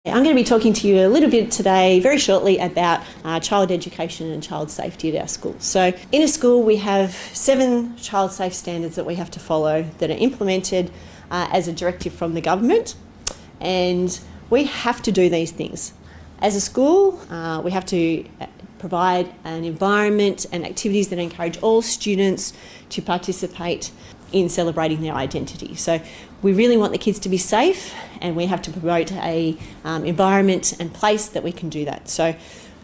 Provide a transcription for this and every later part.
I'm going to be talking to you a little bit today, very shortly, about child education and child safety at our school. So in a school we have 7 child safe standards that we have to follow that are implemented as a directive from the government, and we have to do these things. As a school, we have to provide an environment and activities that encourage all students to participate in celebrating their identity. So we really want the kids to be safe, and we have to promote a environment and place that we can do that. So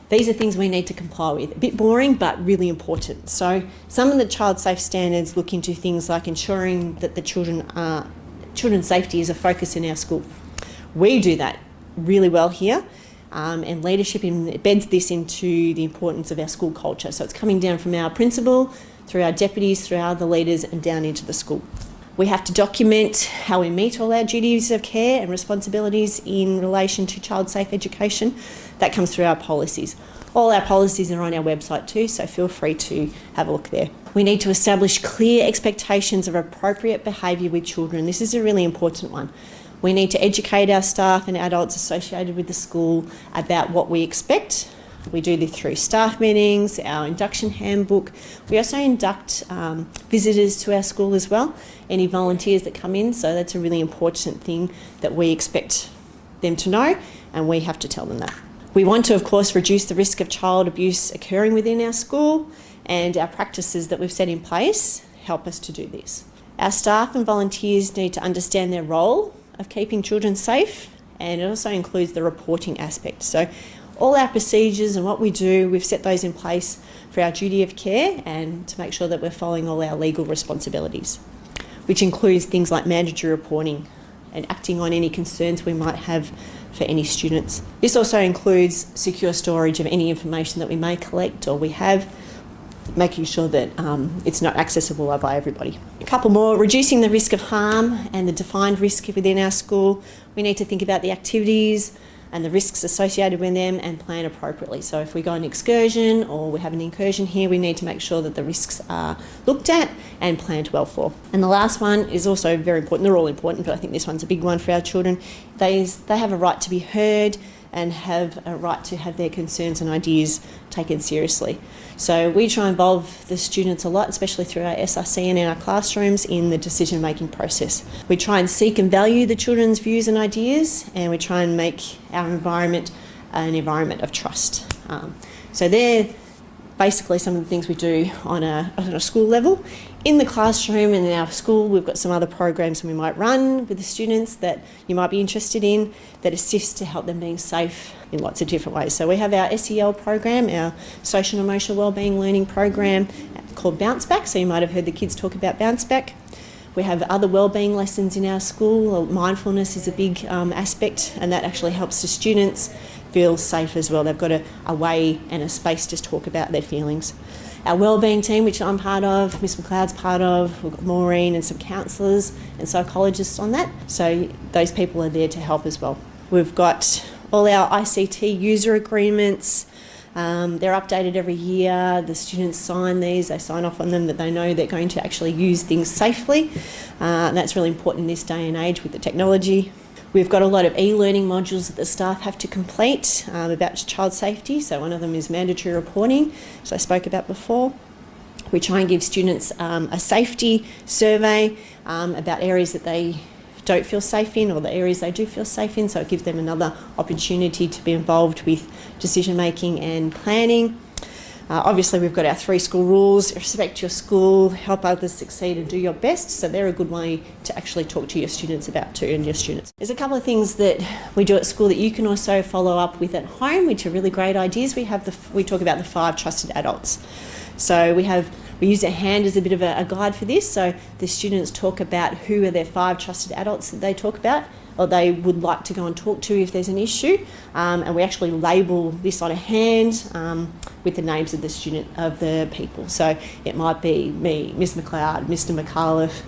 these are things we need to comply with. A bit boring, but really important. So some of the child safe standards look into things like ensuring that the children's safety is a focus in our school. We do that really well here. And leadership embeds this into the importance of our school culture. So it's coming down from our principal, through our deputies, through our other leaders, and down into the school. We have to document how we meet all our duties of care and responsibilities in relation to child safe education. That comes through our policies. All our policies are on our website too, so feel free to have a look there. We need to establish clear expectations of appropriate behaviour with children. This is a really important one. We need to educate our staff and adults associated with the school about what we expect. We do this through staff meetings, our induction handbook. We also induct visitors to our school as well, any volunteers that come in, so that's a really important thing that we expect them to know, and we have to tell them that. We want to, of course, reduce the risk of child abuse occurring within our school, and our practices that we've set in place help us to do this. Our staff and volunteers need to understand their role of keeping children safe, and it also includes the reporting aspect. So all our procedures and what we do, we've set those in place for our duty of care and to make sure that we're following all our legal responsibilities, which includes things like mandatory reporting and acting on any concerns we might have for any students. This also includes secure storage of any information that we may collect or we have, making sure that it's not accessible by everybody. A couple more: reducing the risk of harm and the defined risk within our school. We need to think about the activities and the risks associated with them and plan appropriately. So if we go on an excursion or we have an incursion here, we need to make sure that the risks are looked at and planned well for. And the last one is also very important. They're all important, but I think this one's a big one for our children. They have a right to be heard and have a right to have their concerns and ideas taken seriously. So we try and involve the students a lot, especially through our SRC and in our classrooms, in the decision-making process. We try and seek and value the children's views and ideas, and we try and make our environment an environment of trust. So they're basically some of the things we do on a school level. In the classroom and in our school, we've got some other programs we might run with the students that you might be interested in that assist to help them being safe in lots of different ways. So we have our SEL program, our social and emotional wellbeing learning program called Bounce Back. So you might have heard the kids talk about Bounce Back. We have other wellbeing lessons in our school. Mindfulness is a big aspect, and that actually helps the students feel safe as well. They've got a way and a space to talk about their feelings. Our wellbeing team, which I'm part of, Miss McLeod's part of, we've got Maureen and some counsellors and psychologists on that. So those people are there to help as well. We've got all our ICT user agreements. They're updated every year. The students sign these, they sign off on them, that they know they're going to actually use things safely. And that's really important in this day and age with the technology. We've got a lot of ELearning modules that the staff have to complete about child safety. So one of them is mandatory reporting, as I spoke about before. We try and give students a safety survey about areas that they don't feel safe in or the areas they do feel safe in, so it gives them another opportunity to be involved with decision making and planning. Obviously we've got our 3 school rules: respect your school, help others succeed, and do your best. So they're a good way to actually talk to your students about too, and your students. There's a couple of things that we do at school that you can also follow up with at home, which are really great ideas. We talk about the 5 trusted adults. So we use a hand as a bit of a guide for this. So the students talk about who are their 5 trusted adults that they talk about, or they would like to go and talk to if there's an issue, and we actually label this on a hand with the names of the people. So it might be me, Miss McLeod, Mr. McAuliffe,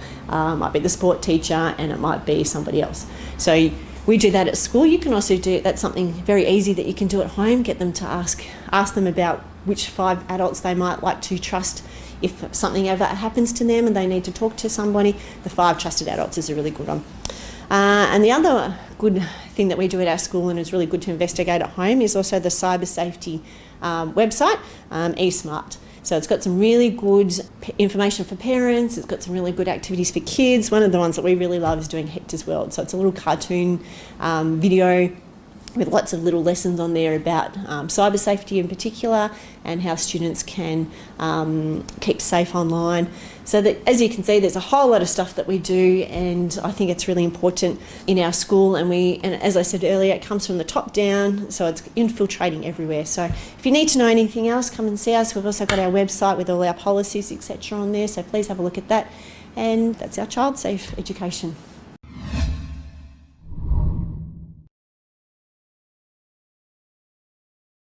might be the sport teacher, and it might be somebody else. So we do that at school. You can also do that's something very easy that you can do at home. Get them to ask them about which 5 adults they might like to trust if something ever happens to them and they need to talk to somebody. The 5 trusted adults is a really good one. And the other good thing that we do at our school, and is really good to investigate at home, is also the cyber safety website, ESmart. So it's got some really good information for parents, it's got some really good activities for kids. One of the ones that we really love is doing Hector's World. So it's a little cartoon video with lots of little lessons on there about cyber safety in particular, and how students can keep safe online. So that, as you can see, there's a whole lot of stuff that we do, and I think it's really important in our school. And as I said earlier, it comes from the top down, so it's infiltrating everywhere. So if you need to know anything else, come and see us. We've also got our website with all our policies, etc. on there, so please have a look at that. And that's our child safe education.